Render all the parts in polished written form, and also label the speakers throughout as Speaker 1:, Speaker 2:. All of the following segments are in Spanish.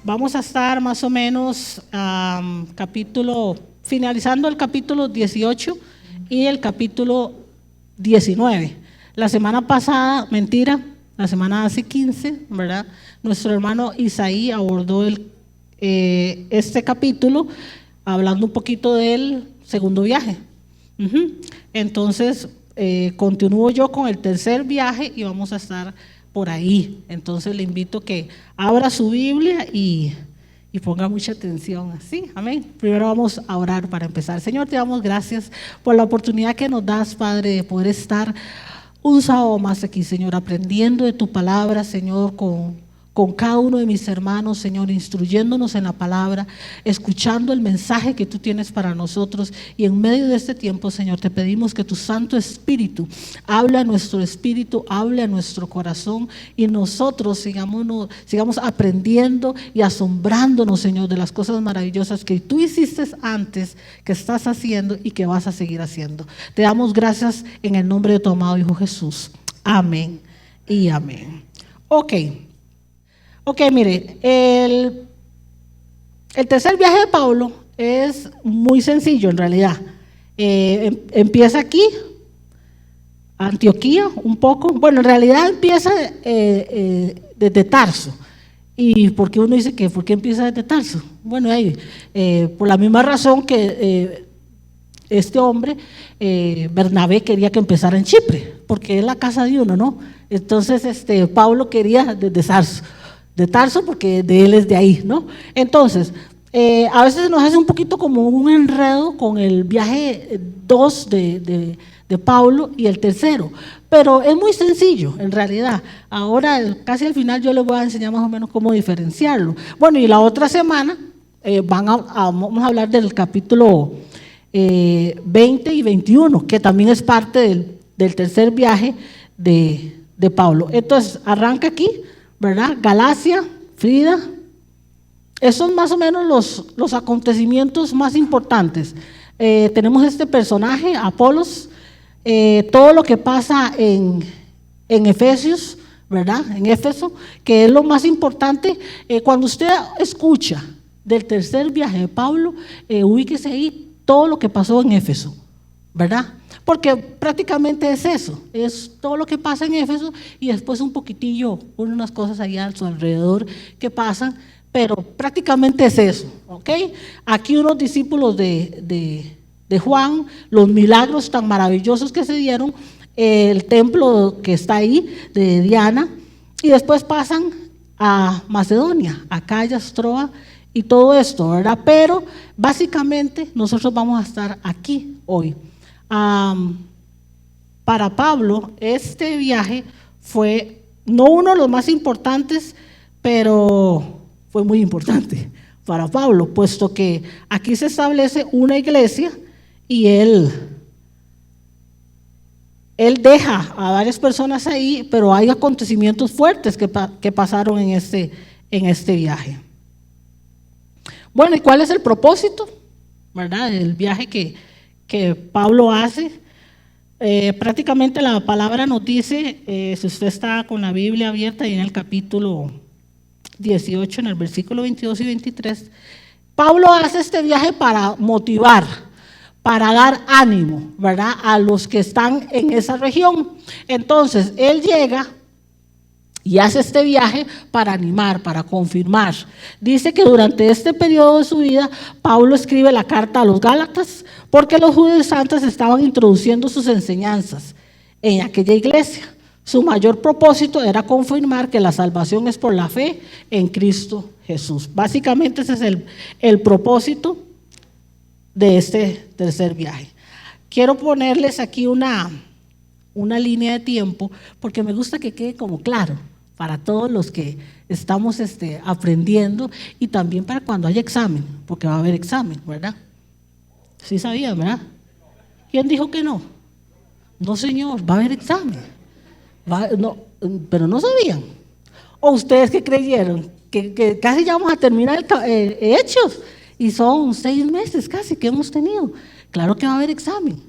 Speaker 1: Vamos a estar más o menos finalizando el capítulo 18 y el capítulo 19. La semana pasada, la semana hace 15, ¿verdad? Nuestro hermano Isaí abordó este capítulo hablando un poquito del segundo viaje. Entonces, continúo yo con el tercer viaje y vamos a estar por ahí. Entonces le invito a que abra su Biblia y ponga mucha atención. ¿Sí? Amén. Primero vamos a orar para empezar. Señor, te damos gracias por la oportunidad que nos das, Padre, de poder estar un sábado más aquí, Señor, aprendiendo de tu palabra, Señor, con cada uno de mis hermanos, Señor, instruyéndonos en la palabra, escuchando el mensaje que tú tienes para nosotros. Y en medio de este tiempo, Señor, te pedimos que tu Santo Espíritu hable a nuestro espíritu, hable a nuestro corazón, y nosotros sigamos aprendiendo y asombrándonos, Señor, de las cosas maravillosas que tú hiciste antes, que estás haciendo y que vas a seguir haciendo. Te damos gracias en el nombre de tu amado Hijo Jesús. Amén y amén. Ok, mire, el tercer viaje de Pablo es muy sencillo en realidad. Empieza aquí, Antioquía, un poco. Bueno, en realidad empieza desde Tarso. ¿Y por qué uno dice que por qué empieza desde Tarso? Bueno, por la misma razón que este hombre, Bernabé, quería que empezara en Chipre, porque es la casa de uno, ¿no? Entonces, Pablo quería desde Tarso, porque de él es de ahí, ¿no? Entonces, a veces nos hace un poquito como un enredo con el viaje 2 de Pablo y el tercero, pero es muy sencillo en realidad. Ahora, casi al final, yo les voy a enseñar más o menos cómo diferenciarlo. Bueno, y la otra semana vamos a hablar del capítulo 20 y 21, que también es parte del tercer viaje de Pablo. Entonces, arranca aquí, ¿verdad? Galacia, Frida. Esos son más o menos los acontecimientos más importantes. Tenemos este personaje, Apolos, todo lo que pasa en Efesios, ¿verdad? En Éfeso, que es lo más importante. Cuando usted escucha del tercer viaje de Pablo, ubíquese ahí todo lo que pasó en Éfeso, ¿verdad? Porque prácticamente es eso, es todo lo que pasa en Éfeso y después un poquitillo, unas cosas allá a su alrededor que pasan, pero prácticamente es eso, ¿ok? Aquí unos discípulos de Juan, los milagros tan maravillosos que se dieron, el templo que está ahí de Diana, y después pasan a Macedonia, Acaya, Troa y todo esto, ¿verdad? Pero básicamente nosotros vamos a estar aquí hoy. Para Pablo, este viaje fue no uno de los más importantes, pero fue muy importante para Pablo, puesto que aquí se establece una iglesia y él deja a varias personas ahí, pero hay acontecimientos fuertes que pasaron en este viaje. Bueno, ¿y cuál es el propósito? ¿Verdad? El viaje que Pablo hace. Prácticamente la palabra nos dice, si usted está con la Biblia abierta y en el capítulo 18, en el versículo 22 y 23, Pablo hace este viaje para motivar, para dar ánimo, ¿verdad?, a los que están en esa región. Entonces, él llega y hace este viaje para animar, para confirmar. Dice que durante este periodo de su vida, Pablo escribe la carta a los Gálatas, porque los judaizantes estaban introduciendo sus enseñanzas en aquella iglesia. Su mayor propósito era confirmar que la salvación es por la fe en Cristo Jesús. Básicamente ese es el propósito de este tercer viaje. Quiero ponerles aquí una línea de tiempo, porque me gusta que quede como claro para todos los que estamos aprendiendo, y también para cuando haya examen, porque va a haber examen, ¿verdad? Sí sabían, ¿verdad? ¿Quién dijo que no? No, señor, va a haber examen. No, pero no sabían. ¿O ustedes qué creyeron? Que casi ya vamos a terminar Hechos, y son 6 meses casi que hemos tenido. Claro que va a haber examen,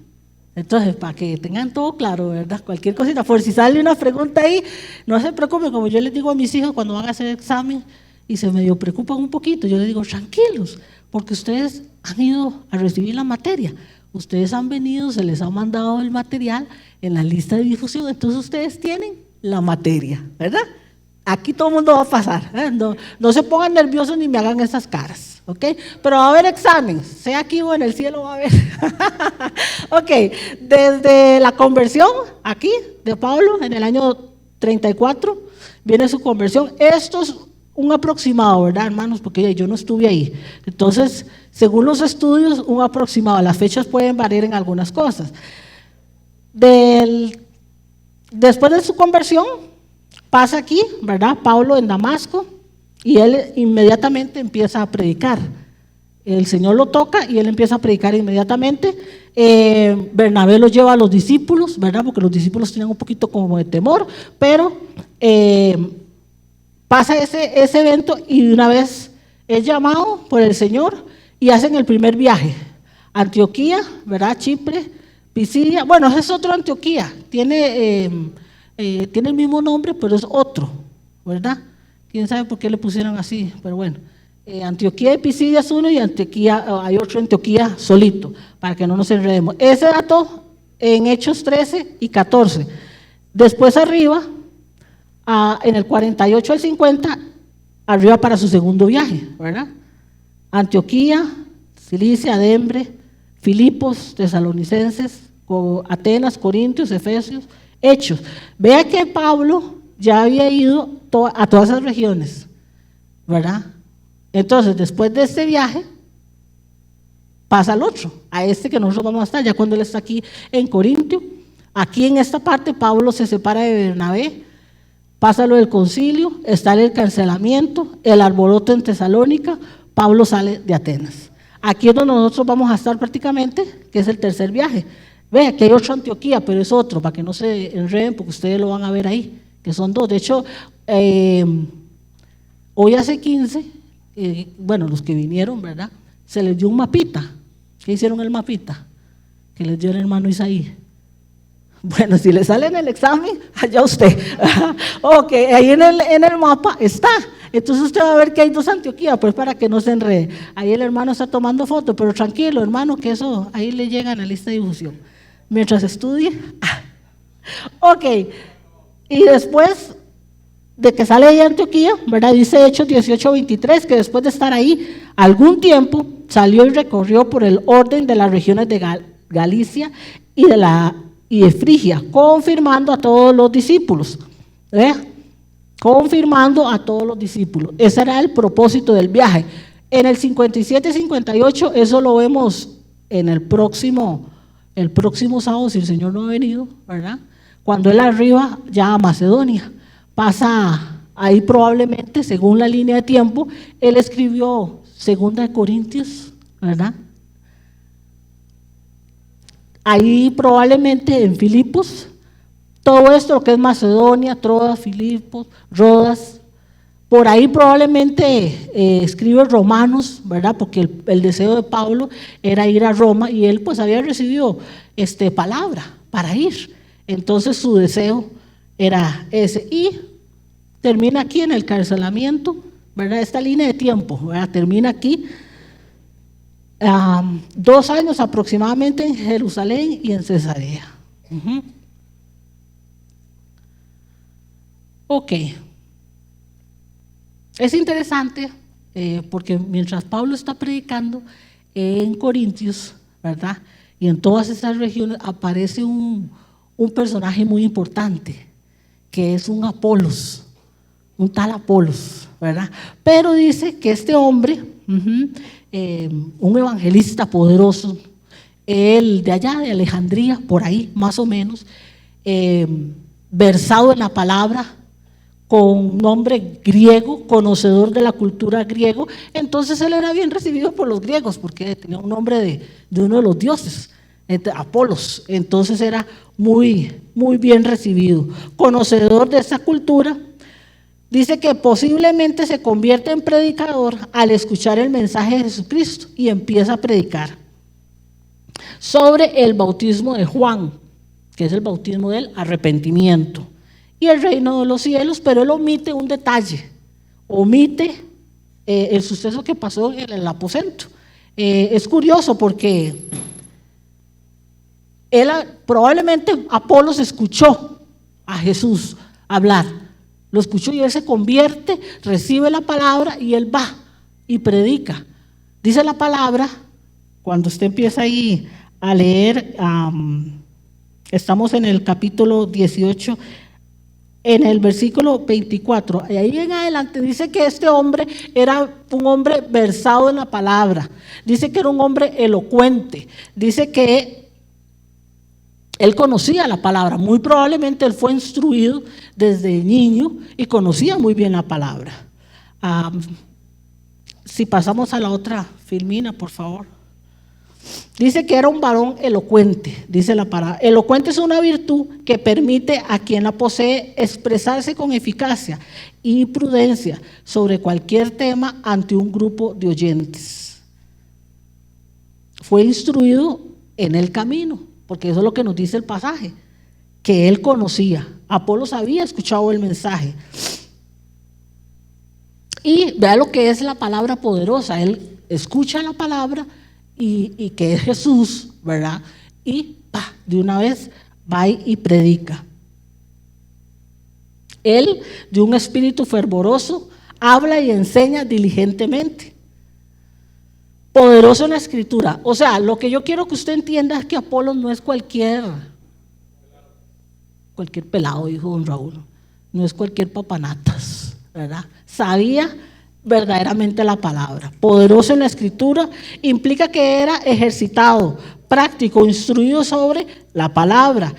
Speaker 1: Entonces, para que tengan todo claro, ¿verdad? Cualquier cosita, por si sale una pregunta ahí, no se preocupen, como yo les digo a mis hijos cuando van a hacer examen y se medio preocupan un poquito, yo les digo, tranquilos, porque ustedes han ido a recibir la materia, ustedes han venido, se les ha mandado el material en la lista de difusión, entonces ustedes tienen la materia, ¿verdad? Aquí todo el mundo va a pasar, ¿eh? No se pongan nerviosos ni me hagan esas caras, ¿ok? Pero va a haber examen, sea aquí o en el cielo va a haber. Ok, desde la conversión, aquí, de Pablo, en el año 34, viene su conversión. Esto es un aproximado, ¿verdad, hermanos? Porque yo no estuve ahí. Entonces, según los estudios, un aproximado. Las fechas pueden variar en algunas cosas. Después de su conversión, pasa aquí, ¿verdad? Pablo en Damasco, y él inmediatamente empieza a predicar. El Señor lo toca y él empieza a predicar inmediatamente. Bernabé lo lleva a los discípulos, ¿verdad? Porque los discípulos tenían un poquito como de temor, pero pasa ese evento y de una vez es llamado por el Señor y hacen el primer viaje. Antioquía, ¿verdad? Chipre, Pisidia. Bueno, ese es otro Antioquía. Tiene el mismo nombre, pero es otro, ¿verdad? Quién sabe por qué le pusieron así, pero bueno. Antioquía y Pisidia es uno y Antioquía, hay otro Antioquía solito, para que no nos enredemos. Ese dato en Hechos 13 y 14. Después arriba, en el 48 al 50, arriba para su segundo viaje, ¿verdad? Antioquía, Cilicia, Dembre, Filipos, Tesalonicenses, Atenas, Corintios, Efesios, Hechos. Vea que Pablo ya había ido a todas esas regiones, ¿verdad? Entonces, después de este viaje, pasa al otro, a este que nosotros vamos a estar, ya cuando él está aquí en Corintio. Aquí en esta parte, Pablo se separa de Bernabé, pasa lo del concilio, está el cancelamiento, el alboroto en Tesalónica, Pablo sale de Atenas. Aquí es donde nosotros vamos a estar prácticamente, que es el tercer viaje. Vea que hay otro Antioquía, pero es otro, para que no se enreden, porque ustedes lo van a ver ahí, que son dos. De hecho, hoy hace 15, bueno, los que vinieron, ¿verdad? Se les dio un mapita. ¿Qué hicieron el mapita? Que les dio el hermano Isaí. Bueno, si le sale en el examen, allá usted. Ok, ahí en el mapa está. Entonces usted va a ver que hay dos Antioquías, pues para que no se enrede. Ahí el hermano está tomando fotos, pero tranquilo, hermano, que eso ahí le llega a la lista de difusión. Mientras estudie. Ok, y después de que sale de Antioquía, ¿verdad? Dice Hechos 18:23, que después de estar ahí algún tiempo, salió y recorrió por el orden de las regiones de Galicia y de Frigia, confirmando a todos los discípulos. Confirmando a todos los discípulos. Ese era el propósito del viaje. En el 57-58, eso lo vemos en el próximo sábado, si el Señor no ha venido, ¿verdad? Cuando él arriba ya a Macedonia. Pasa ahí probablemente, según la línea de tiempo, él escribió 2 Corintios, ¿verdad? Ahí probablemente en Filipos, todo esto lo que es Macedonia, Troas, Filipos, Rodas, por ahí probablemente escribe Romanos, ¿verdad? Porque el deseo de Pablo era ir a Roma y él pues había recibido palabra para ir. Entonces su deseo era ese. Y termina aquí en el carcelamiento, ¿verdad? Esta línea de tiempo, ¿verdad? Termina aquí. 2 años aproximadamente en Jerusalén y en Cesarea. Ok. Es interesante porque mientras Pablo está predicando en Corintios, ¿verdad? Y en todas esas regiones aparece un personaje muy importante, que es un Apolos, un tal Apolos, ¿verdad? Pero dice que este hombre, un evangelista poderoso, él de allá de Alejandría, por ahí más o menos, versado en la palabra, con nombre griego, conocedor de la cultura griego. Entonces él era bien recibido por los griegos, porque tenía un nombre de uno de los dioses, Apolos. Entonces era muy, muy bien recibido, conocedor de esa cultura. Dice que posiblemente se convierte en predicador al escuchar el mensaje de Jesucristo y empieza a predicar. sobre el bautismo de Juan, que es el bautismo del arrepentimiento, y el reino de los cielos, pero él omite un detalle, omite el suceso que pasó en el aposento. Es curioso porque probablemente Apolos escuchó a Jesús hablar, lo escuchó y él se convierte, recibe la palabra y él va y predica. Dice la palabra, cuando usted empieza ahí a leer, estamos en el capítulo 18, en el versículo 24, y ahí en adelante dice que este hombre era un hombre versado en la palabra, dice que era un hombre elocuente, dice que él conocía la palabra, muy probablemente él fue instruido desde niño y conocía muy bien la palabra. Si pasamos a la otra filmina, por favor. Dice que era un varón elocuente, dice la palabra. Elocuente es una virtud que permite a quien la posee expresarse con eficacia y prudencia sobre cualquier tema ante un grupo de oyentes. Fue instruido en el camino, porque eso es lo que nos dice el pasaje, que él conocía. Apolos había escuchado el mensaje. Y vea lo que es la palabra poderosa. Él escucha la palabra y que es Jesús, ¿verdad? Y de una vez va y predica. Él, de un espíritu fervoroso, habla y enseña diligentemente. Poderoso en la escritura. O sea, lo que yo quiero que usted entienda es que Apolos no es cualquier pelado, dijo don Raúl. No es cualquier papanatas, ¿verdad? Sabía verdaderamente la palabra. Poderoso en la escritura implica que era ejercitado, práctico, instruido sobre la palabra.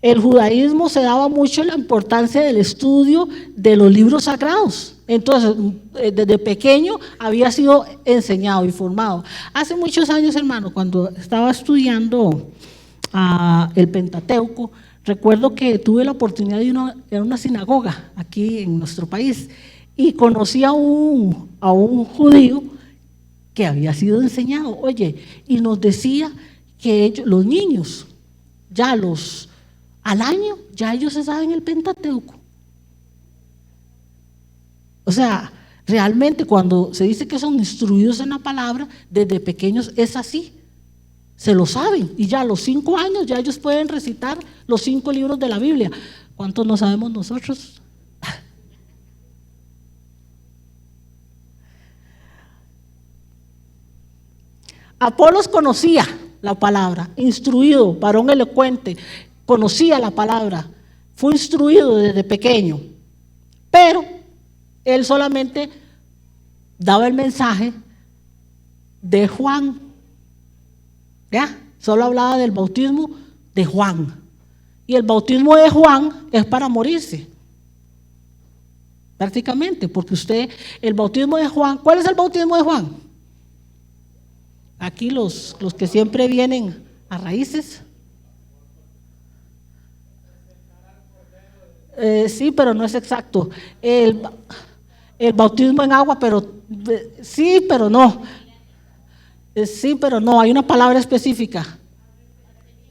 Speaker 1: El judaísmo se daba mucho la importancia del estudio de los libros sagrados. Entonces, desde pequeño había sido enseñado y formado. Hace muchos años, hermano, cuando estaba estudiando el Pentateuco, recuerdo que tuve la oportunidad de ir a una sinagoga aquí en nuestro país y conocí a un judío que había sido enseñado, oye, y nos decía que los niños, al año, ya ellos se saben el Pentateuco. O sea, realmente cuando se dice que son instruidos en la palabra, desde pequeños es así. Se lo saben y ya a los 5 años ya ellos pueden recitar los 5 libros de la Biblia. ¿Cuántos no sabemos nosotros? Apolos conocía la palabra, instruido, varón elocuente, conocía la palabra, fue instruido desde pequeño, pero él solamente daba el mensaje de Juan, ¿ya? Solo hablaba del bautismo de Juan, y el bautismo de Juan es para morirse, prácticamente, porque el bautismo de Juan, ¿cuál es el bautismo de Juan? Aquí los que siempre vienen a raíces. Sí, pero no es exacto. El bautismo en agua, pero sí, pero no. Sí, pero no, hay una palabra específica.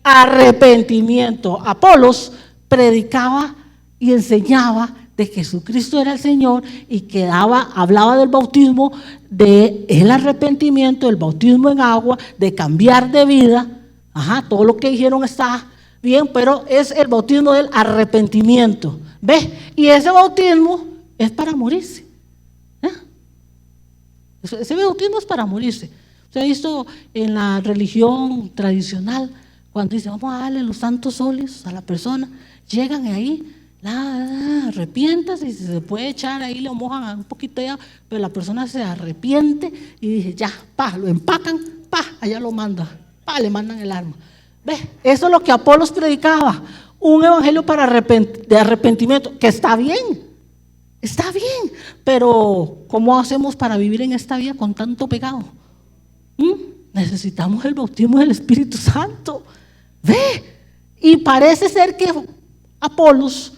Speaker 1: Arrepentimiento. Apolos predicaba y enseñaba de que Jesucristo era el Señor y que hablaba del bautismo, del arrepentimiento, del bautismo en agua, de cambiar de vida. Todo lo que dijeron está bien, pero es el bautismo del arrepentimiento. ¿Ve? Y ese bautismo es para morirse. Ese bautismo es para morirse. Usted ha visto en la religión tradicional, cuando dicen vamos a darle los santos óleos a la persona, llegan ahí, arrepiéntase, y si se puede echar ahí, le mojan un poquito de agua, pero la persona se arrepiente y dice ya, lo empacan, allá lo mandan, le mandan el arma. ¿Ve? Eso es lo que Apolos predicaba, un evangelio de arrepentimiento, que está bien, pero ¿cómo hacemos para vivir en esta vida con tanto pecado? Necesitamos el bautismo del Espíritu Santo. ¿Ve? Y parece ser que Apolos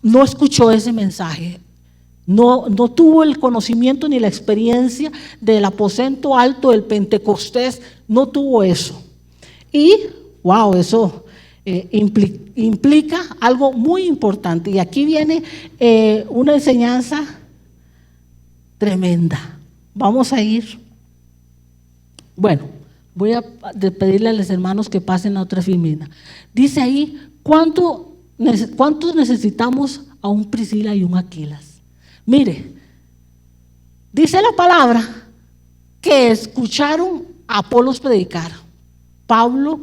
Speaker 1: no escuchó ese mensaje, no tuvo el conocimiento ni la experiencia del aposento alto, del Pentecostés, no tuvo eso. Y, wow, eso implica algo muy importante. Y aquí viene una enseñanza tremenda. Vamos a ir. Bueno, voy a pedirle a los hermanos que pasen a otra filmina. Dice ahí, ¿cuántos necesitamos a un Priscila y un Aquilas? Mire, dice la palabra que escucharon a Apolos predicar. Pablo,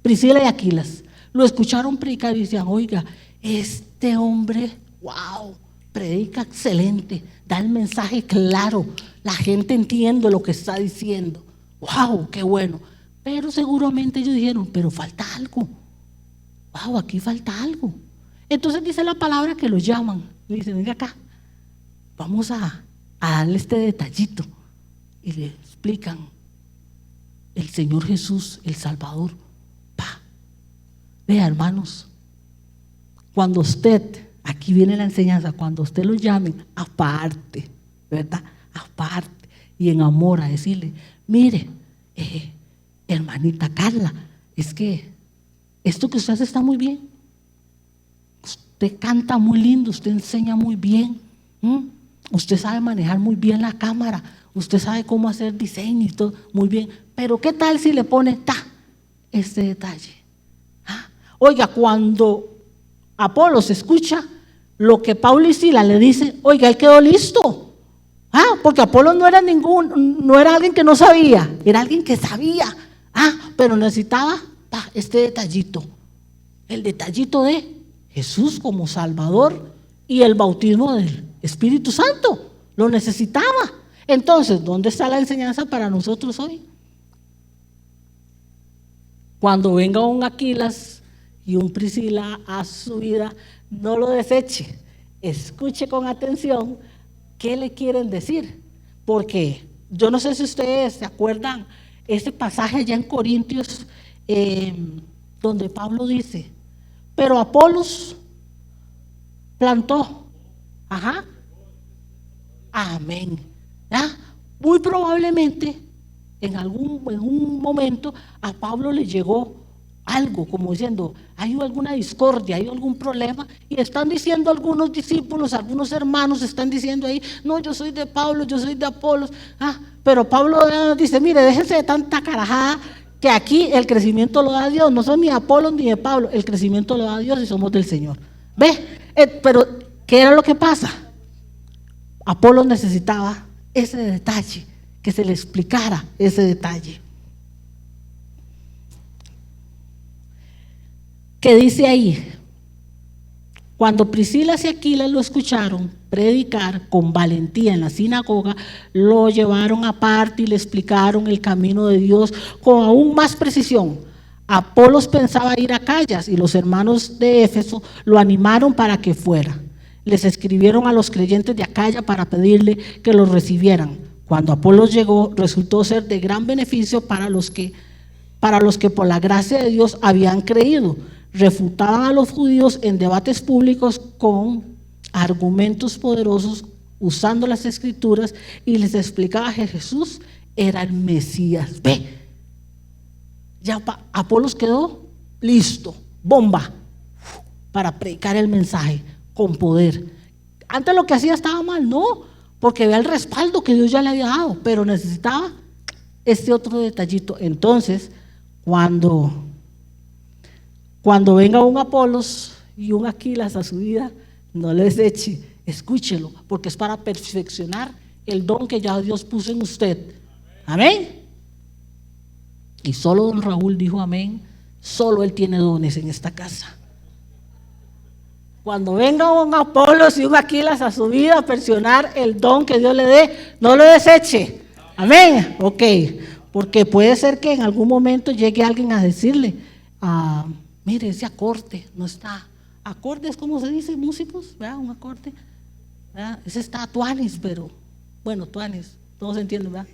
Speaker 1: Priscila y Aquilas, lo escucharon predicar y decían, oiga, este hombre, wow, predica excelente, da el mensaje claro, la gente entiende lo que está diciendo, wow, qué bueno. Pero seguramente ellos dijeron, pero falta algo, wow, aquí falta algo. Entonces dice la palabra que los llaman, le dicen, venga acá, vamos a darle este detallito. Y le explican, el Señor Jesús, el Salvador. Vea, hermanos, cuando usted, aquí viene la enseñanza, cuando usted lo llamen, aparte, ¿verdad? Aparte, y en amor a decirle, mire, hermanita Carla, es que esto que usted hace está muy bien. Usted canta muy lindo, usted enseña muy bien. Usted sabe manejar muy bien la cámara, usted sabe cómo hacer diseño y todo, muy bien. Pero ¿qué tal si le pone este detalle? Oiga, cuando Apolos escucha lo que Pablo y Sila le dicen, oiga, él quedó listo. Porque Apolos no era alguien que no sabía, era alguien que sabía. Pero necesitaba este detallito, el detallito de Jesús como Salvador y el bautismo del Espíritu Santo. Lo necesitaba. Entonces, ¿dónde está la enseñanza para nosotros hoy? Cuando venga un Aquilas y un Priscila a su vida, no lo deseche, escuche con atención qué le quieren decir, porque yo no sé si ustedes se acuerdan ese pasaje allá en Corintios donde Pablo dice, pero Apolos plantó, amén, muy probablemente en un momento a Pablo le llegó algo como diciendo, hay alguna discordia, hay algún problema, y están diciendo algunos discípulos, algunos hermanos están diciendo ahí, no, yo soy de Pablo, yo soy de Apolos, pero Pablo dice, mire, déjense de tanta carajada, que aquí el crecimiento lo da Dios, no son ni de Apolos ni de Pablo, el crecimiento lo da Dios y somos del Señor. Pero ¿qué era lo que pasa? Apolos necesitaba ese detalle, que se le explicara ese detalle. ¿Qué dice ahí? Cuando Priscila y Aquilas lo escucharon predicar con valentía en la sinagoga, lo llevaron aparte y le explicaron el camino de Dios con aún más precisión. Apolos pensaba ir a Acaya y los hermanos de Éfeso lo animaron para que fuera. Les escribieron a los creyentes de Acaya para pedirle que los recibieran. Cuando Apolos llegó, resultó ser de gran beneficio para los que por la gracia de Dios habían creído. Refutaban a los judíos en debates públicos con argumentos poderosos, usando las escrituras, y les explicaba que Jesús era el Mesías. Ya Apolos quedó listo, bomba, para predicar el mensaje con poder. Antes lo que hacía estaba mal, no, porque vea el respaldo que Dios ya le había dado, pero necesitaba este otro detallito. Entonces, cuando venga un Apolos y un Aquilas a su vida, no les eche, escúchelo, porque es para perfeccionar el don que ya Dios puso en usted. Amén. Y solo don Raúl dijo amén. Solo él tiene dones en esta casa. Cuando venga un Apolos y un Aquilas a su vida a perfeccionar el don que Dios le dé, no lo deseche. Amén. Ok, porque puede ser que en algún momento llegue alguien a decirle, mire, ese acorde no está. Acorde es como se dice, músicos, ¿verdad? Un acorde, ¿verdad? Ese está tuanis, pero bueno, tuanis, todos entienden, ¿verdad?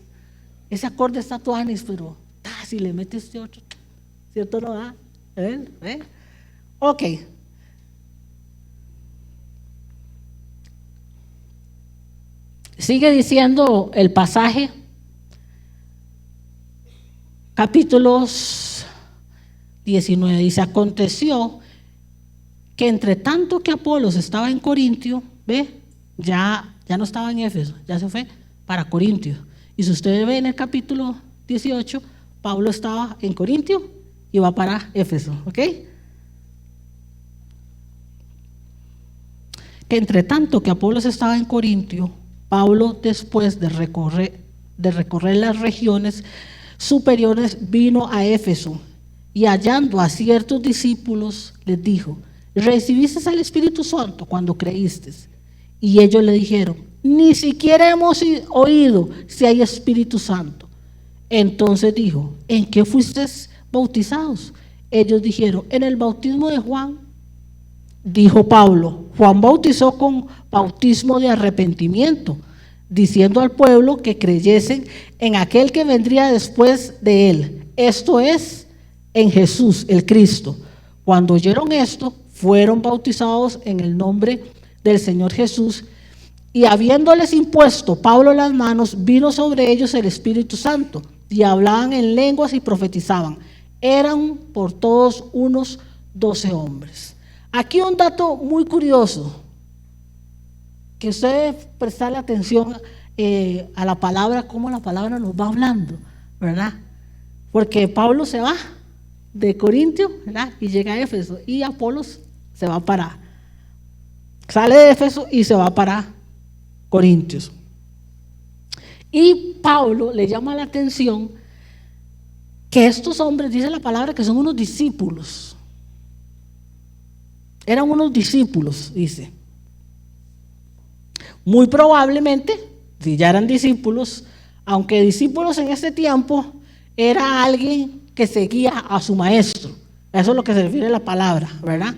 Speaker 1: Ese acorde está tuanis, pero si le metes este otro, ¿cierto? No da. Ok. Sigue diciendo el pasaje. capítulos 19, dice: aconteció que entre tanto que Apolos estaba en Corintio, ve, ya no estaba en Éfeso, ya se fue para Corintio. Y si ustedes ven en el capítulo 18, Pablo estaba en Corintio y va para Éfeso, ¿ok? Que entre tanto que Apolos estaba en Corintio, Pablo, después de recorrer las regiones superiores, vino a Éfeso y hallando a ciertos discípulos les dijo: ¿recibiste al Espíritu Santo cuando creíste? Y ellos le dijeron: ni siquiera hemos oído si hay Espíritu Santo. Entonces dijo: ¿en qué fuisteis bautizados? Ellos dijeron: en el bautismo de Juan. Dijo Pablo: Juan bautizó con bautismo de arrepentimiento, diciendo al pueblo que creyesen en aquel que vendría después de él, esto es, en Jesús el Cristo. Cuando oyeron esto, fueron bautizados en el nombre del Señor Jesús, y habiéndoles impuesto Pablo las manos, vino sobre ellos el Espíritu Santo, y hablaban en lenguas y profetizaban. Eran por todos unos 12 hombres. Aquí un dato muy curioso, que ustedes prestarle atención a la palabra, cómo la palabra nos va hablando, ¿verdad? Porque Pablo se va de Corintio, ¿verdad? Y llega a Éfeso, y Apolos sale de Éfeso y se va para Corintios. Y Pablo le llama la atención que estos hombres, dice la palabra, que son unos discípulos. Eran unos discípulos, dice. Muy probablemente, si ya eran discípulos, aunque discípulos en este tiempo era alguien que seguía a su maestro. Eso es lo que se refiere a la palabra, ¿verdad?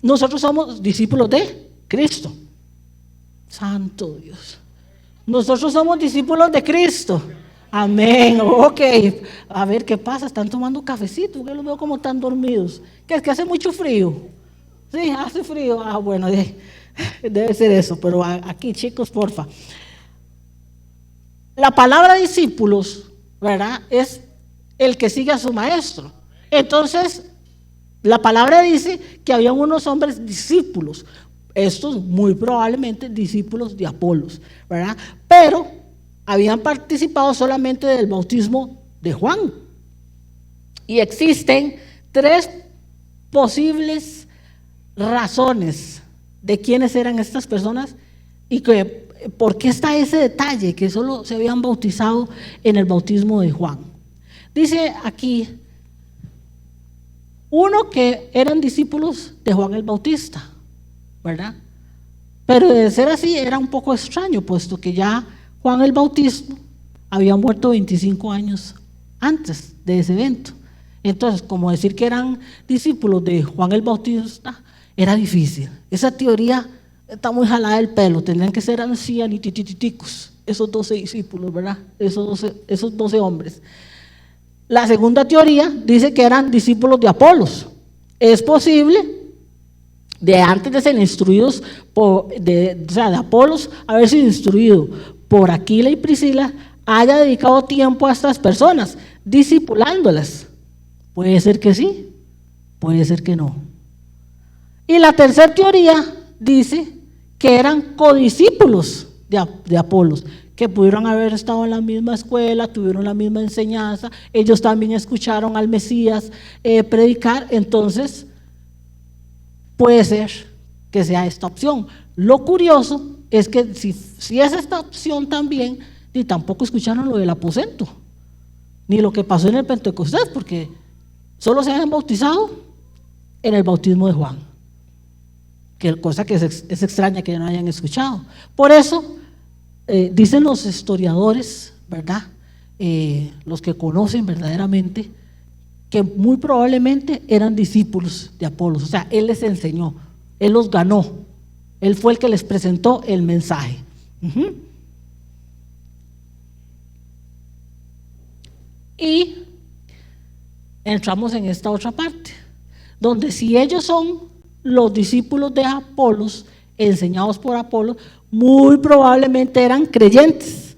Speaker 1: Nosotros somos discípulos de Cristo. Santo Dios. Nosotros somos discípulos de Cristo. Amén. Ok. A ver qué pasa. Están tomando cafecito. Que los veo como tan dormidos. ¿Qué es que hace mucho frío? Sí, hace frío. Ah, bueno, debe ser eso. Pero aquí, chicos, porfa. La palabra discípulos, ¿verdad? Es el que sigue a su maestro. Entonces, la palabra dice que había unos hombres discípulos. Estos muy probablemente discípulos de Apolos, ¿verdad? Pero habían participado solamente del bautismo de Juan. Y existen 3 posibles razones de quiénes eran estas personas y por qué está ese detalle que solo se habían bautizado en el bautismo de Juan. Dice aquí, uno, que eran discípulos de Juan el Bautista, ¿verdad? Pero de ser así era un poco extraño, puesto que ya Juan el Bautista había muerto 25 años antes de ese evento. Entonces, como decir que eran discípulos de Juan el Bautista era difícil. Esa teoría está muy jalada del pelo. Tendrían que ser ancianitos, esos 12 discípulos, ¿verdad? Esos 12 hombres. La segunda teoría dice que eran discípulos de Apolos. Es posible, de antes de ser instruidos, de Apolos haber sido instruido por Aquila y Priscila, haya dedicado tiempo a estas personas, discipulándolas. Puede ser que sí, puede ser que no. Y la tercera teoría dice que eran codiscípulos de Apolos, que pudieron haber estado en la misma escuela, tuvieron la misma enseñanza, ellos también escucharon al Mesías predicar. Entonces puede ser que sea esta opción. Lo curioso es que si es esta opción también, ni tampoco escucharon lo del aposento, ni lo que pasó en el Pentecostés, porque solo se habían bautizado en el bautismo de Juan, cosa que es extraña que no hayan escuchado. Por eso dicen los historiadores, ¿verdad? Los que conocen verdaderamente, que muy probablemente eran discípulos de Apolos. O sea, él les enseñó, él los ganó, él fue el que les presentó el mensaje. Y entramos en esta otra parte, donde si ellos son los discípulos de Apolos, enseñados por Apolos, muy probablemente eran creyentes.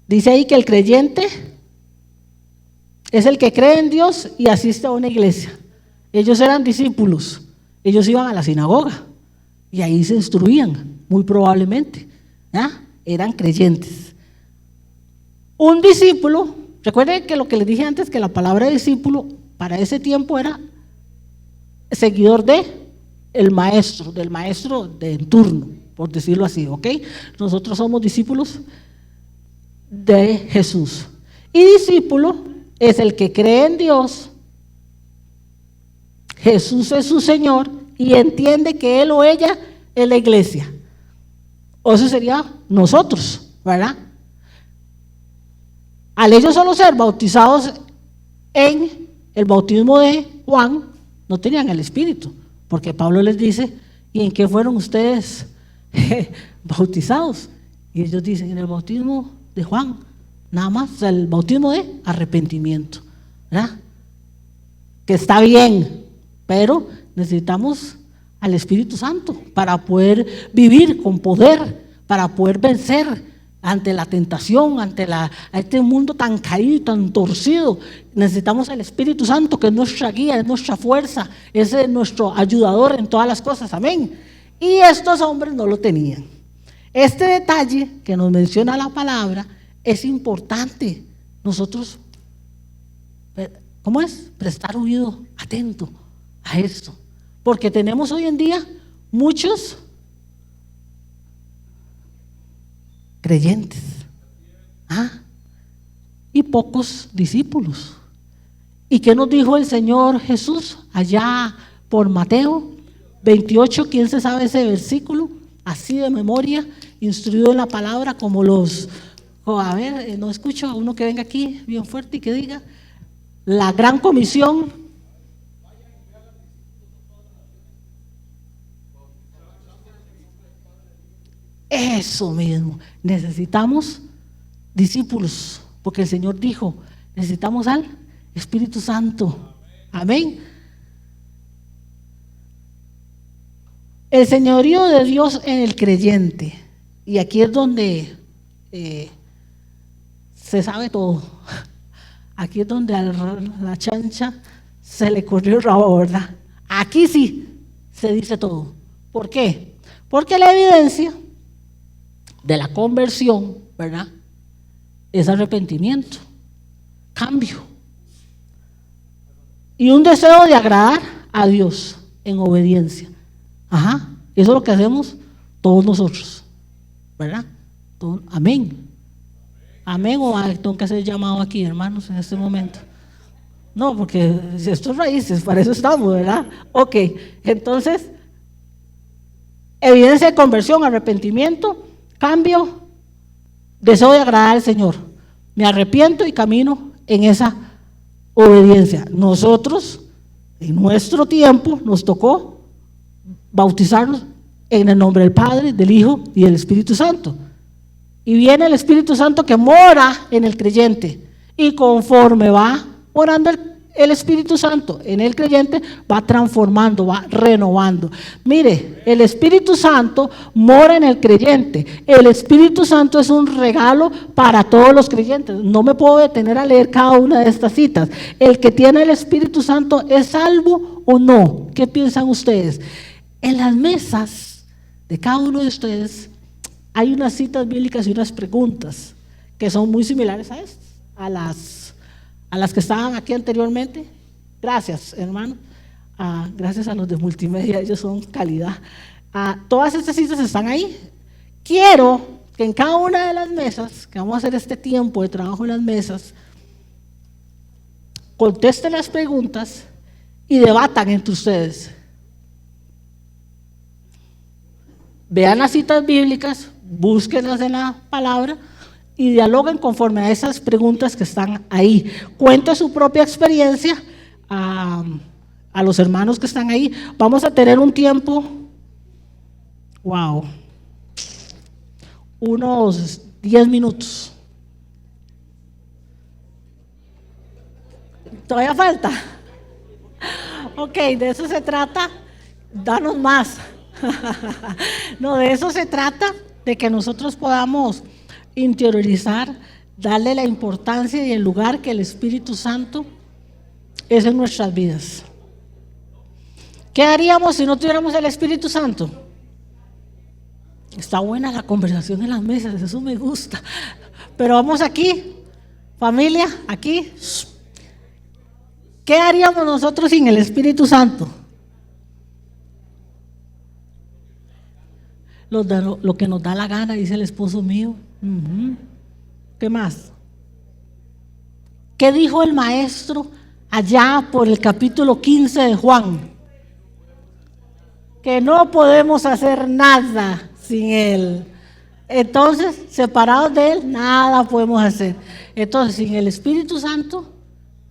Speaker 1: Dice ahí que el creyente es el que cree en Dios y asiste a una iglesia. Ellos eran discípulos, ellos iban a la sinagoga y ahí se instruían, muy probablemente, ¿ya? Eran creyentes. Un discípulo, recuerden que lo que les dije antes, que la palabra discípulo para ese tiempo era seguidor del maestro de turno, por decirlo así, ¿ok? Nosotros somos discípulos de Jesús. Y discípulo es el que cree en Dios, Jesús es su Señor y entiende que él o ella es la iglesia. O eso sería nosotros, ¿verdad? Al ellos solo ser bautizados en el bautismo de Juan, no tenían el Espíritu, porque Pablo les dice, ¿y en qué fueron ustedes bautizados? Y ellos dicen, en el bautismo de Juan, nada más, o sea, el bautismo de arrepentimiento, ¿verdad? Que está bien, pero necesitamos al Espíritu Santo para poder vivir con poder, para poder vencer ante la tentación, a este mundo tan caído y tan torcido. Necesitamos al Espíritu Santo, que es nuestra guía, es nuestra fuerza, es nuestro ayudador en todas las cosas, amén. Y estos hombres no lo tenían. Este detalle que nos menciona la palabra es importante. Nosotros, ¿cómo es? Prestar oído atento a esto, porque tenemos hoy en día muchos creyentes y pocos discípulos. ¿Y qué nos dijo el Señor Jesús allá por Mateo 28? ¿Quién se sabe ese versículo? Así de memoria, instruido en la palabra, como los, a ver, no escucho a uno que venga aquí bien fuerte y que diga, la gran comisión. Eso mismo, necesitamos discípulos, porque el Señor dijo, necesitamos al Espíritu Santo, amén. El señorío de Dios en el creyente, y aquí es donde se sabe todo, aquí es donde a la chancha se le corrió el rabo, ¿verdad? Aquí sí se dice todo. ¿Por qué? Porque la evidencia de la conversión, ¿verdad?, es arrepentimiento, cambio y un deseo de agradar a Dios en obediencia. Eso es lo que hacemos todos nosotros, ¿verdad? Amén. Amén. O tengo que hacer llamado aquí, hermanos, en este momento. No, porque estos raíces, para eso estamos, ¿verdad? Ok, entonces, evidencia de conversión, arrepentimiento, cambio, deseo de agradar al Señor. Me arrepiento y camino en esa obediencia. Nosotros, en nuestro tiempo, nos tocó bautizarnos en el nombre del Padre, del Hijo y del Espíritu Santo. Y viene el Espíritu Santo que mora en el creyente. Y conforme va morando el Espíritu Santo en el creyente, va transformando, va renovando. Mire, el Espíritu Santo mora en el creyente. El Espíritu Santo es un regalo para todos los creyentes. No me puedo detener a leer cada una de estas citas. ¿El que tiene el Espíritu Santo es salvo o no? ¿Qué piensan ustedes? En las mesas de cada uno de ustedes hay unas citas bíblicas y unas preguntas que son muy similares a estas, a las que estaban aquí anteriormente. Gracias, hermano. Gracias a los de multimedia, ellos son calidad. Todas estas citas están ahí. Quiero que en cada una de las mesas, que vamos a hacer este tiempo de trabajo en las mesas, contesten las preguntas y debatan entre ustedes. Vean las citas bíblicas, búsquenlas en la palabra y dialoguen conforme a esas preguntas que están ahí. Cuente su propia experiencia a los hermanos que están ahí. Vamos a tener un tiempo, unos 10 minutos. ¿Todavía falta? Ok, de eso se trata, danos más. No, de eso se trata, de que nosotros podamos interiorizar darle la importancia y el lugar que el Espíritu Santo es en nuestras vidas. ¿Qué haríamos si no tuviéramos el Espíritu Santo? Está buena la conversación en las mesas, eso me gusta. Pero vamos aquí, familia, aquí. ¿Qué haríamos nosotros sin el Espíritu Santo? Lo que nos da la gana, dice el esposo mío. ¿Qué más? ¿Qué dijo el maestro allá por el capítulo 15 de Juan? Que no podemos hacer nada sin Él. Entonces, separados de Él, nada podemos hacer. Entonces, sin el Espíritu Santo,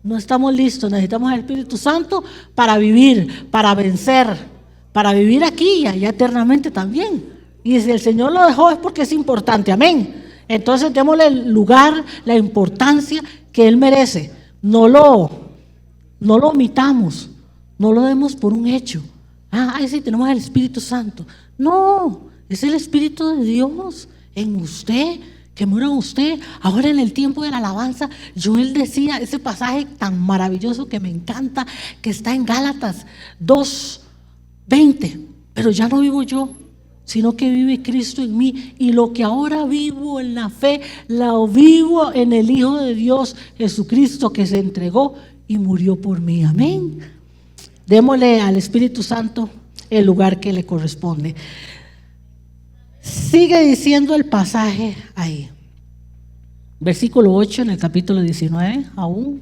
Speaker 1: no estamos listos. Necesitamos el Espíritu Santo para vivir, para vencer, para vivir aquí y allá eternamente también. Y si el Señor lo dejó es porque es importante, amén. Entonces, démosle el lugar, la importancia que Él merece. No lo omitamos, no lo demos por un hecho. Ay, sí, tenemos el Espíritu Santo. No, es el Espíritu de Dios en usted, que muera usted. Ahora en el tiempo de la alabanza, Joel decía ese pasaje tan maravilloso que me encanta, que está en Gálatas 2:20. Pero ya no vivo yo, sino que vive Cristo en mí. Y lo que ahora vivo en la fe, lo vivo en el Hijo de Dios, Jesucristo, que se entregó y murió por mí. Amén. Démosle al Espíritu Santo el lugar que le corresponde. Sigue diciendo el pasaje ahí. Versículo 8 en el capítulo 19 aún.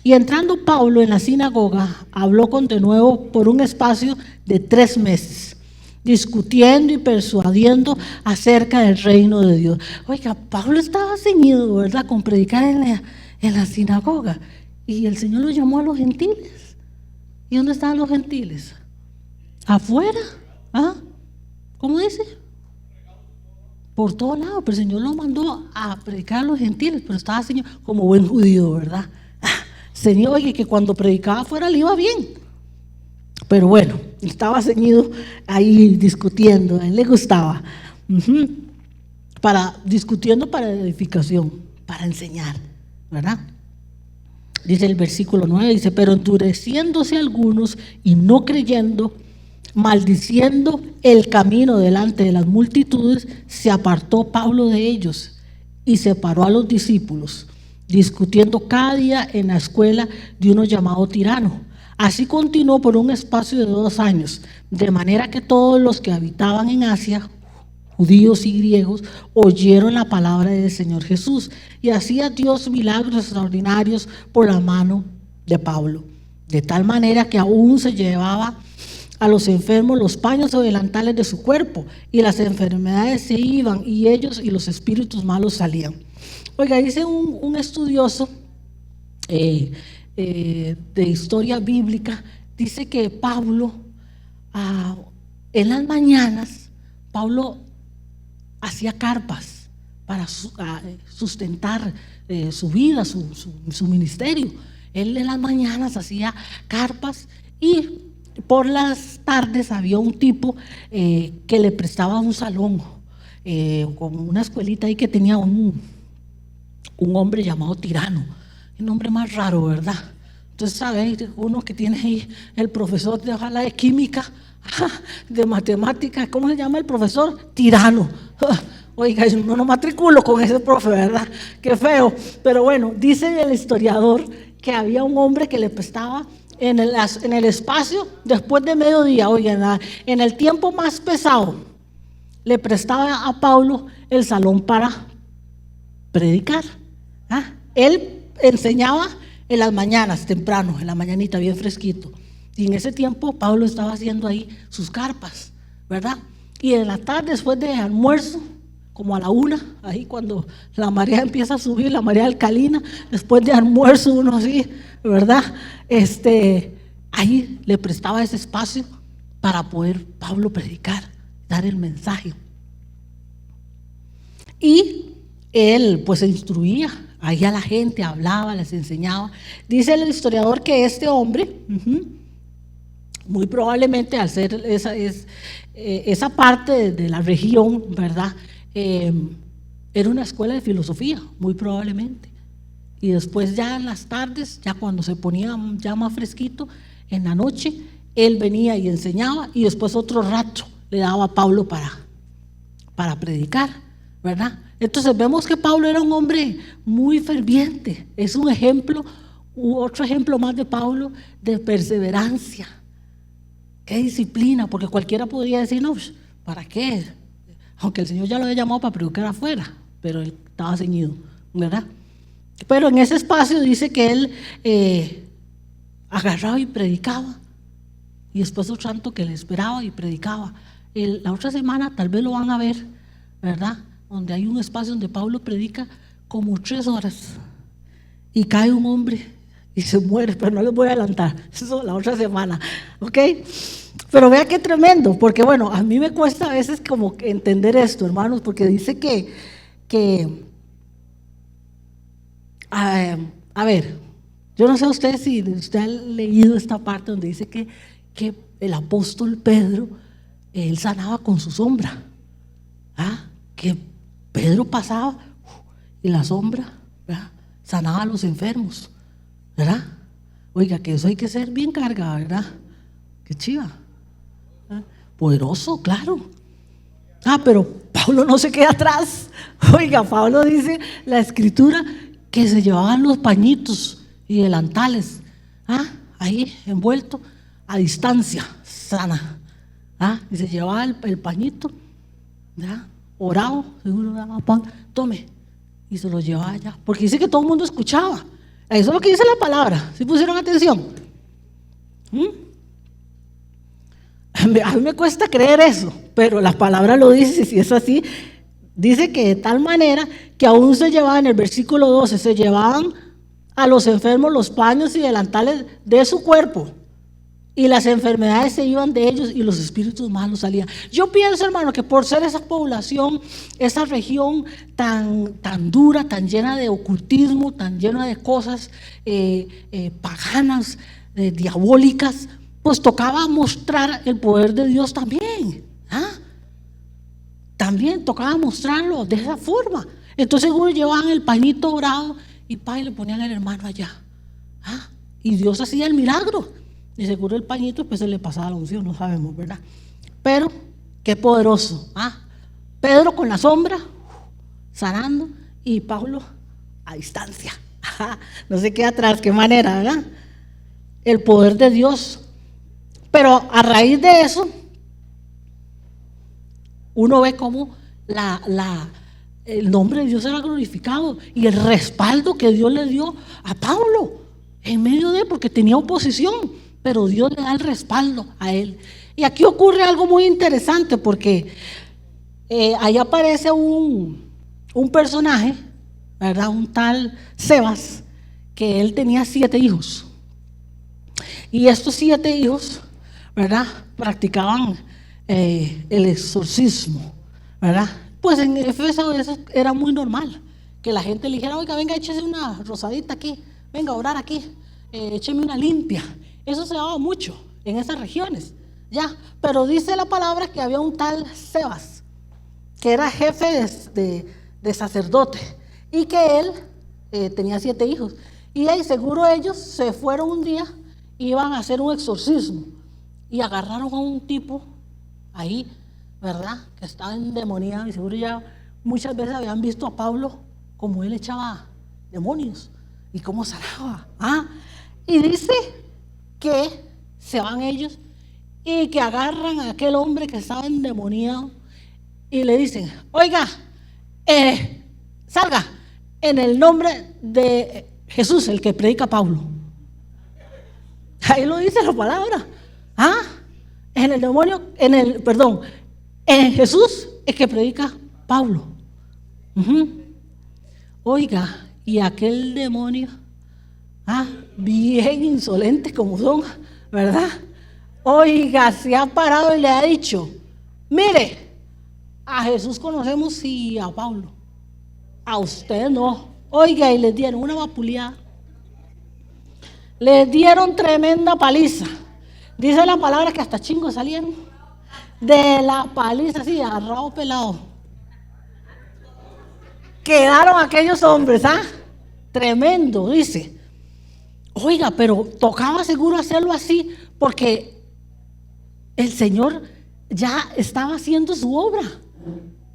Speaker 1: Y entrando Pablo en la sinagoga, habló de nuevo por un espacio de 3 meses, discutiendo y persuadiendo acerca del reino de Dios. Oiga, Pablo estaba ceñido, ¿verdad?, con predicar en la sinagoga. Y el Señor lo llamó a los gentiles. ¿Y dónde estaban los gentiles? ¿Afuera? ¿Cómo dice? Por todos lados, pero el Señor lo mandó a predicar a los gentiles, pero estaba Señor como buen judío, ¿verdad? Señor, oye, que cuando predicaba afuera le iba bien. Pero bueno, estaba ceñido ahí discutiendo, a él le gustaba. Discutiendo para edificación, para enseñar, ¿verdad? Dice el versículo 9, dice, pero endureciéndose algunos y no creyendo, maldiciendo el camino delante de las multitudes, se apartó Pablo de ellos y separó a los discípulos, discutiendo cada día en la escuela de uno llamado Tirano. Así continuó por un espacio de 2 años, de manera que todos los que habitaban en Asia, judíos y griegos, oyeron la palabra del Señor Jesús, y hacía Dios milagros extraordinarios por la mano de Pablo, de tal manera que aún se llevaba a los enfermos los paños o delantales de su cuerpo, y las enfermedades se iban, y ellos y los espíritus malos salían. Oiga, dice un estudioso de historia bíblica, dice que Pablo, en las mañanas, Pablo hacía carpas para sustentar su vida, su ministerio. Él en las mañanas hacía carpas y por las tardes había un tipo que le prestaba un salón, como una escuelita ahí que tenía un hombre llamado Tirano. Un nombre más raro, ¿verdad? Entonces, ¿sabes? Uno que tiene ahí el profesor de, ojalá, de química, de matemáticas, ¿cómo se llama el profesor? Tirano. Oiga, yo no matriculo con ese profe, ¿verdad? Qué feo. Pero bueno, dice el historiador que había un hombre que le prestaba en el espacio después de mediodía, oigan, en el tiempo más pesado, le prestaba a Pablo el salón para predicar. Él enseñaba en las mañanas, temprano, en la mañanita, bien fresquito. Y en ese tiempo Pablo estaba haciendo ahí sus carpas, ¿verdad? Y en la tarde, después de almuerzo, como a la 1, ahí cuando la marea empieza a subir, la marea alcalina, después de almuerzo uno así, ¿verdad? Ahí le prestaba ese espacio para poder Pablo predicar, dar el mensaje. Y él pues instruía ahí a la gente, hablaba, les enseñaba. Dice el historiador que este hombre, muy probablemente al ser esa parte de la región, ¿verdad? Era una escuela de filosofía, muy probablemente. Y después ya en las tardes, ya cuando se ponía ya más fresquito, en la noche, él venía y enseñaba, y después otro rato le daba a Pablo para predicar, ¿verdad? Entonces vemos que Pablo era un hombre muy ferviente. Es un ejemplo, otro ejemplo más de Pablo, de perseverancia. Qué disciplina, porque cualquiera podría decir, no, ¿para qué? Aunque el Señor ya lo había llamado para predicar afuera, pero él estaba ceñido, ¿verdad? Pero en ese espacio dice que él agarraba y predicaba, y después otro tanto que le esperaba y predicaba. La otra semana tal vez lo van a ver, ¿verdad? Donde hay un espacio donde Pablo predica como 3 horas y cae un hombre y se muere, pero no les voy a adelantar, eso la otra semana, ¿ok? Pero vea qué tremendo, porque bueno, a mí me cuesta a veces como entender esto, hermanos, porque dice a ver, yo no sé usted si usted ha leído esta parte donde dice que el apóstol Pedro, él sanaba con su sombra, que Pedro pasaba y la sombra, ¿verdad?, sanaba a los enfermos, ¿verdad? Oiga, que eso hay que ser bien cargado, ¿verdad? Qué chiva, ¿verdad? Poderoso, claro. Pero Pablo no se queda atrás. Oiga, Pablo dice la escritura que se llevaban los pañitos y delantales, ahí envuelto a distancia, sana, y se llevaba el pañito, ¿verdad?, orado, seguro daba pan, tome, y se lo llevaba allá, porque dice que todo el mundo escuchaba. Eso es lo que dice la palabra. ¿Sí pusieron atención? A mí me cuesta creer eso, pero la palabra lo dice. Y si es así, dice que de tal manera que aún se llevaban, en el versículo 12, se llevaban a los enfermos los paños y delantales de su cuerpo, y las enfermedades se iban de ellos y los espíritus malos salían. Yo pienso, hermano, que por ser esa población, esa región tan dura, tan llena de ocultismo, tan llena de cosas paganas, diabólicas, pues tocaba mostrar el poder de Dios también. También tocaba mostrarlo de esa forma. Entonces seguro llevaban el pañito dorado y le ponían al hermano allá. Y Dios hacía el milagro. Y seguro el pañito pues se le pasaba la unción, no sabemos, ¿verdad? Pero qué poderoso. Pedro con la sombra sanando, y Pablo a distancia. No se queda atrás, qué manera, ¿verdad? El poder de Dios. Pero a raíz de eso, uno ve cómo el nombre de Dios era glorificado, y el respaldo que Dios le dio a Pablo en medio de, porque tenía oposición, pero Dios le da el respaldo a él. Y aquí ocurre algo muy interesante, porque ahí aparece un personaje, ¿verdad?, un tal Sebas, que él tenía 7 hijos. Y estos 7 hijos, ¿verdad?, practicaban el exorcismo, ¿verdad? Pues en Efeso eso era muy normal, que la gente le dijera, oiga, venga, échese una rosadita aquí, venga a orar aquí, écheme una limpia. Eso se daba mucho en esas regiones, ya. Pero dice la palabra que había un tal Sebas, que era jefe de sacerdote, y que él tenía 7 hijos. Y ahí seguro ellos se fueron un día, iban a hacer un exorcismo, y agarraron a un tipo ahí, ¿verdad?, que estaba endemoniado, y seguro ya muchas veces habían visto a Pablo como él echaba demonios y cómo sanaba. Y dice que se van ellos y que agarran a aquel hombre que estaba endemoniado y le dicen, oiga, salga en el nombre de Jesús, el que predica Pablo. Ahí lo dice la palabra. En Jesús, el que predica Pablo. Oiga, y aquel demonio, bien insolente como son, ¿verdad? Oiga, se ha parado y le ha dicho, mire, a Jesús conocemos y a Pablo, a usted no. Oiga, y les dieron una vapuleada, les dieron tremenda paliza. Dice la palabra que hasta chingos salieron de la paliza, así, agarrado pelado. quedaron aquellos hombres, ¿ah? Tremendo, dice. Oiga, pero tocaba seguro hacerlo así, porque el Señor ya estaba haciendo su obra.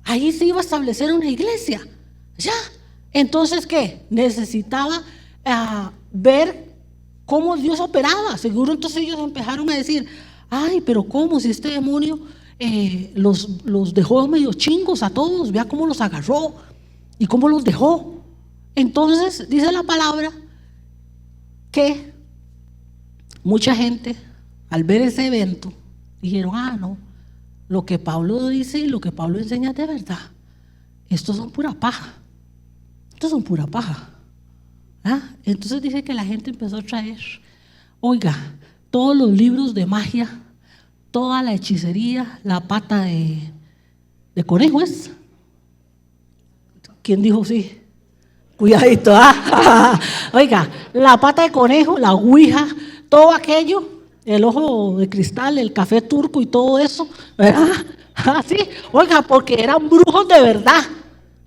Speaker 1: Ahí se iba a establecer una iglesia, ya. Entonces, ¿qué? Necesitaba ver cómo Dios operaba. Seguro entonces ellos empezaron a decir: ay, pero ¿cómo? Si este demonio los dejó medio chingos a todos, vea cómo los agarró y cómo los dejó. Entonces dice la palabra que mucha gente al ver ese evento dijeron: ah, no, lo que Pablo dice y lo que Pablo enseña es de verdad. Estos son pura paja. Estos son pura paja. Entonces dice que la gente empezó a traer, oiga, todos los libros de magia, toda la hechicería, la pata de conejo es. ¿Quién dijo sí? Cuidadito, Oiga, la pata de conejo, la ouija, todo aquello, el ojo de cristal, el café turco y todo eso, ¿verdad? Sí, oiga, porque eran brujos de verdad.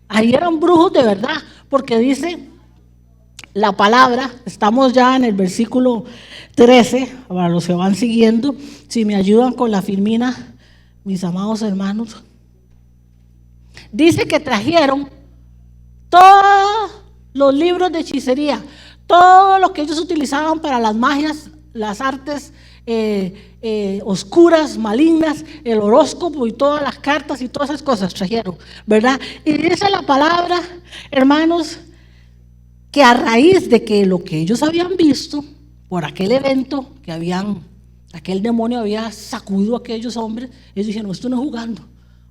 Speaker 1: Ahí eran brujos de verdad, porque dice la palabra, estamos ya en el versículo 13, para los que van siguiendo, si me ayudan con la filmina, mis amados hermanos. Dice que trajeron todos los libros de hechicería, todo lo que ellos utilizaban para las magias, las artes oscuras, malignas, el horóscopo y todas las cartas y todas esas cosas trajeron, ¿verdad? Y dice la palabra, hermanos, que a raíz de que lo que ellos habían visto por aquel evento que aquel demonio había sacudido a aquellos hombres, ellos dijeron: esto no es jugando.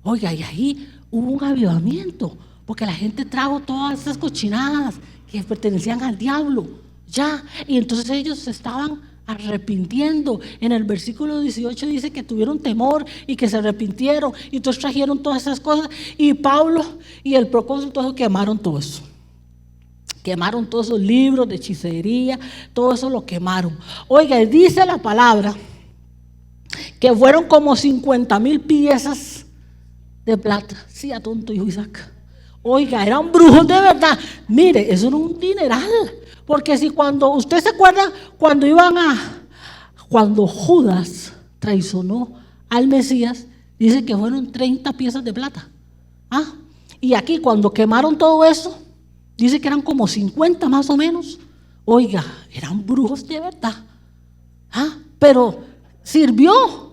Speaker 1: Oiga, y ahí hubo un avivamiento, porque la gente trajo todas esas cochinadas que pertenecían al diablo, ya, y entonces ellos se estaban arrepintiendo. En el versículo 18 dice que tuvieron temor y que se arrepintieron, y entonces trajeron todas esas cosas, y Pablo y el procónsul todos quemaron todo eso. Quemaron todos esos libros de hechicería, todo eso lo quemaron. Oiga, dice la palabra que fueron como 50,000 piezas de plata. Sí, a tonto hijo Isaac. Oiga, eran brujos de verdad. Mire, eso era un dineral. Porque si cuando, usted se acuerda, cuando Judas traicionó al Mesías, dice que fueron 30 piezas de plata. Y aquí cuando quemaron todo eso, dice que eran como 50 más o menos. Oiga, eran brujos de verdad. Pero sirvió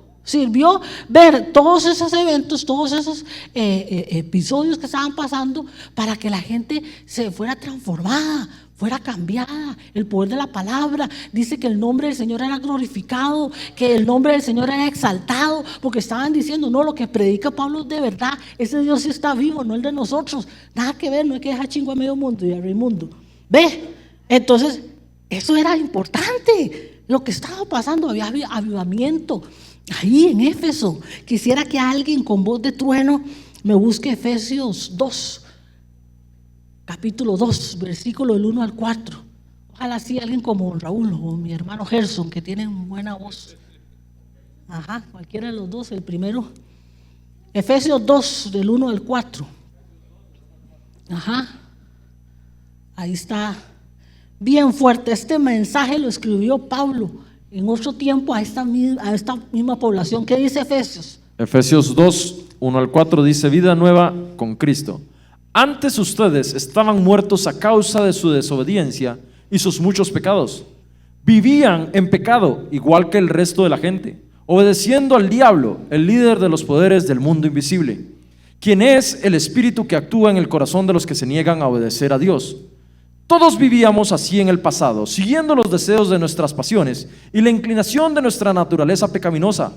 Speaker 1: ver todos esos eventos, todos esos episodios que estaban pasando para que la gente se fuera transformada, fuera cambiada. El poder de la palabra dice que el nombre del Señor era glorificado, que el nombre del Señor era exaltado, porque estaban diciendo: no, lo que predica Pablo es de verdad, ese Dios sí está vivo, no el de nosotros, nada que ver, no hay que dejar chingo a medio mundo y a rey mundo. Ve, entonces eso era importante, lo que estaba pasando, había avivamiento ahí en Éfeso. Quisiera que alguien con voz de trueno me busque Efesios 2, capítulo 2, versículo del 1 al 4. Ojalá así alguien como Raúl o mi hermano Gerson, que tienen buena voz. Cualquiera de los dos, el primero. Efesios 2, del 1 al 4. Ahí está, bien fuerte. Este mensaje lo escribió Pablo en otro tiempo a esta misma población. ¿Qué dice Efesios?
Speaker 2: Efesios 2, 1 al 4 dice: vida nueva con Cristo. Antes ustedes estaban muertos a causa de su desobediencia y sus muchos pecados. Vivían en pecado igual que el resto de la gente, obedeciendo al diablo, el líder de los poderes del mundo invisible, quien es el espíritu que actúa en el corazón de los que se niegan a obedecer a Dios. Todos vivíamos así en el pasado, siguiendo los deseos de nuestras pasiones y la inclinación de nuestra naturaleza pecaminosa.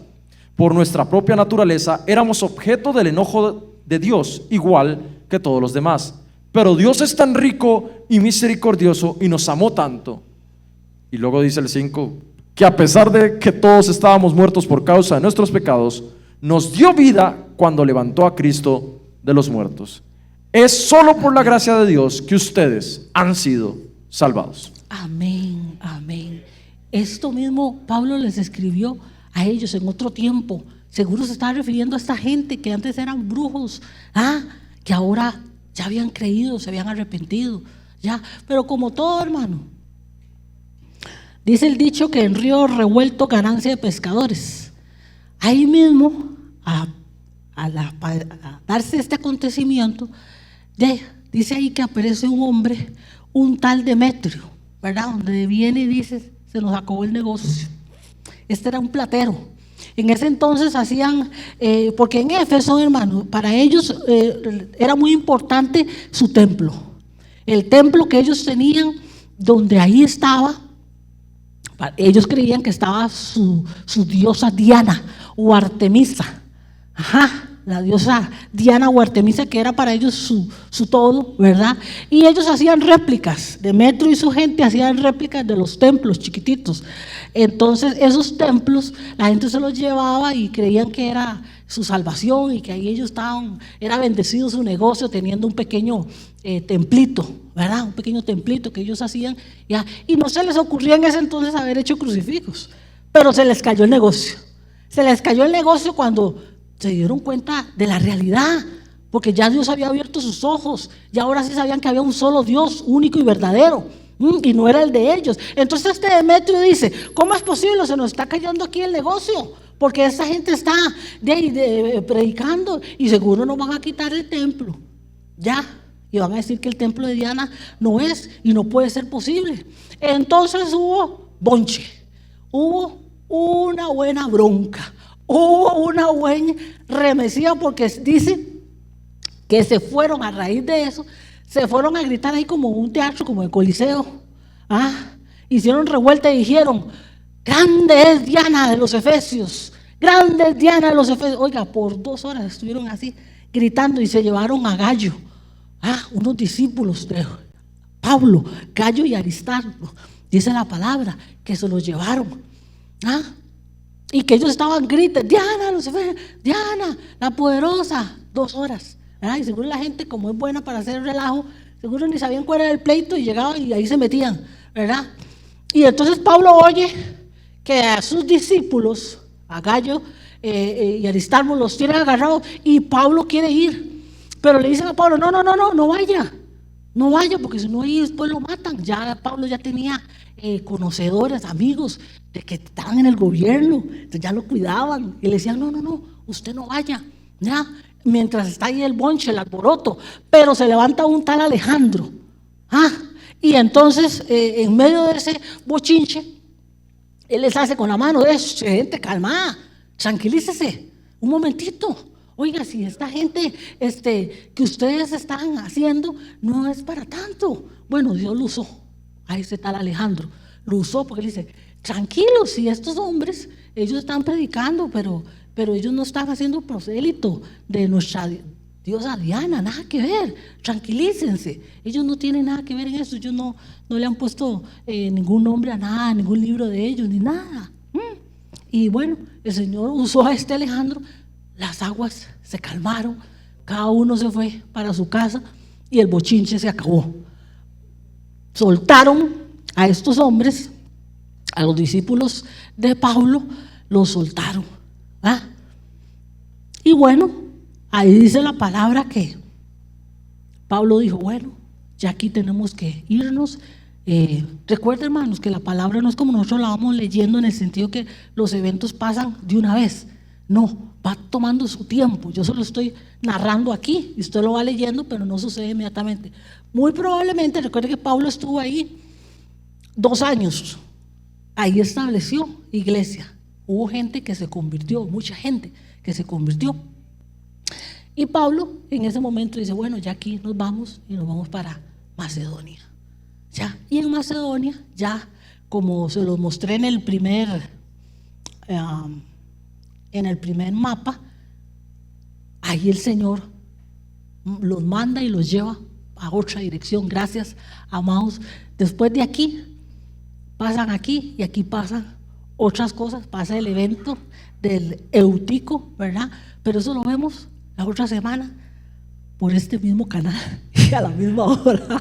Speaker 2: Por nuestra propia naturaleza éramos objeto del enojo de Dios, igual que todos los demás. Pero Dios es tan rico y misericordioso y nos amó tanto. Y luego dice el 5, que a pesar de que todos estábamos muertos por causa de nuestros pecados, nos dio vida cuando levantó a Cristo de los muertos. Es solo por la gracia de Dios que ustedes han sido salvados.
Speaker 1: Amén, amén. Esto mismo Pablo les escribió a ellos en otro tiempo. Seguro se estaba refiriendo a esta gente que antes eran brujos, que ahora ya habían creído, se habían arrepentido, ya. Pero como todo, hermano, dice el dicho que en río revuelto ganancia de pescadores. Ahí mismo, a darse este acontecimiento, dice ahí que aparece un hombre, un tal Demetrio, ¿verdad? Donde viene y dice, se nos acabó el negocio. Este era un platero. En ese entonces hacían, porque en Éfeso, hermano, para ellos era muy importante su templo. El templo que ellos tenían, donde ahí estaba, ellos creían que estaba su diosa Diana o Artemisa. Ajá, la diosa Diana o Artemisa, que era para ellos su todo, ¿verdad? Y ellos hacían réplicas, Demetrio y su gente hacían réplicas de los templos chiquititos. Entonces esos templos la gente se los llevaba y creían que era su salvación y que ahí ellos era bendecido su negocio teniendo un pequeño templito, ¿verdad? Un pequeño templito que ellos hacían, ¿ya? Y no se les ocurría en ese entonces haber hecho crucifijos, pero se les cayó el negocio. Se les cayó el negocio cuando se dieron cuenta de la realidad, porque ya Dios había abierto sus ojos y ahora sí sabían que había un solo Dios, único y verdadero, y no era el de ellos. Entonces este Demetrio dice, ¿cómo es posible? Se nos está cayendo aquí el negocio, porque esta gente está predicando y seguro nos van a quitar el templo, ya, y van a decir que el templo de Diana no es y no puede ser posible. Entonces hubo bonche, hubo una buena bronca, hubo una buena remesía, porque dice que se fueron a raíz de eso, se fueron a gritar ahí como un teatro, como el Coliseo. Hicieron revuelta y dijeron, grande es Diana de los Efesios, grande es Diana de los Efesios. Oiga, por 2 horas estuvieron así gritando y se llevaron a Gallo, unos discípulos de Pablo, Gallo y Aristarco, dice la palabra, que se los llevaron. Y que ellos estaban gritando, Diana, Diana, la poderosa, 2 horas. Y seguro la gente, como es buena para hacer relajo, seguro ni sabían cuál era el pleito y llegaban y ahí se metían, ¿verdad? Y entonces Pablo oye que a sus discípulos, a Gallo y Aristarco, los tienen agarrados y Pablo quiere ir. Pero le dicen a Pablo, no vaya, porque si no ahí después lo matan. Ya Pablo ya tenía conocedores, amigos de que estaban en el gobierno, entonces ya lo cuidaban y le decían, no, usted no vaya, ya, mientras está ahí el bonche, el alboroto. Pero se levanta un tal Alejandro, y entonces en medio de ese bochinche, él les hace con la mano, gente, calmada, tranquilícese, un momentito. Oiga, si esta gente que ustedes están haciendo no es para tanto. Bueno, Dios lo usó a ese tal Alejandro, lo usó porque él dice, tranquilos, si estos hombres, ellos están predicando, pero ellos no están haciendo prosélito de nuestra diosa Diana, nada que ver, tranquilícense, ellos no tienen nada que ver en eso, ellos no le han puesto ningún nombre a nada, ningún libro de ellos, ni nada. Y bueno, el Señor usó a este Alejandro, las aguas se calmaron, cada uno se fue para su casa y el bochinche se acabó. Soltaron a estos hombres, a los discípulos de Pablo, los soltaron. Y bueno, ahí dice la palabra que Pablo dijo, bueno, ya aquí tenemos que irnos. Recuerden, hermanos, que la palabra no es como nosotros la vamos leyendo en el sentido que los eventos pasan de una vez. No, va tomando su tiempo. Yo se lo estoy narrando aquí y usted lo va leyendo, pero no sucede inmediatamente. Muy probablemente, recuerde que Pablo estuvo ahí 2 años. Ahí estableció iglesia. Hubo gente que se convirtió, mucha gente que se convirtió. Y Pablo en ese momento dice, bueno, ya aquí nos vamos y nos vamos para Macedonia. Ya, y en Macedonia, ya como se los mostré en el primer mapa, ahí el Señor los manda y los lleva a otra dirección. Gracias, amados. Después de aquí, pasan aquí y aquí pasan otras cosas. Pasa el evento del Eutico, ¿verdad? Pero eso lo vemos la otra semana por este mismo canal y a la misma hora.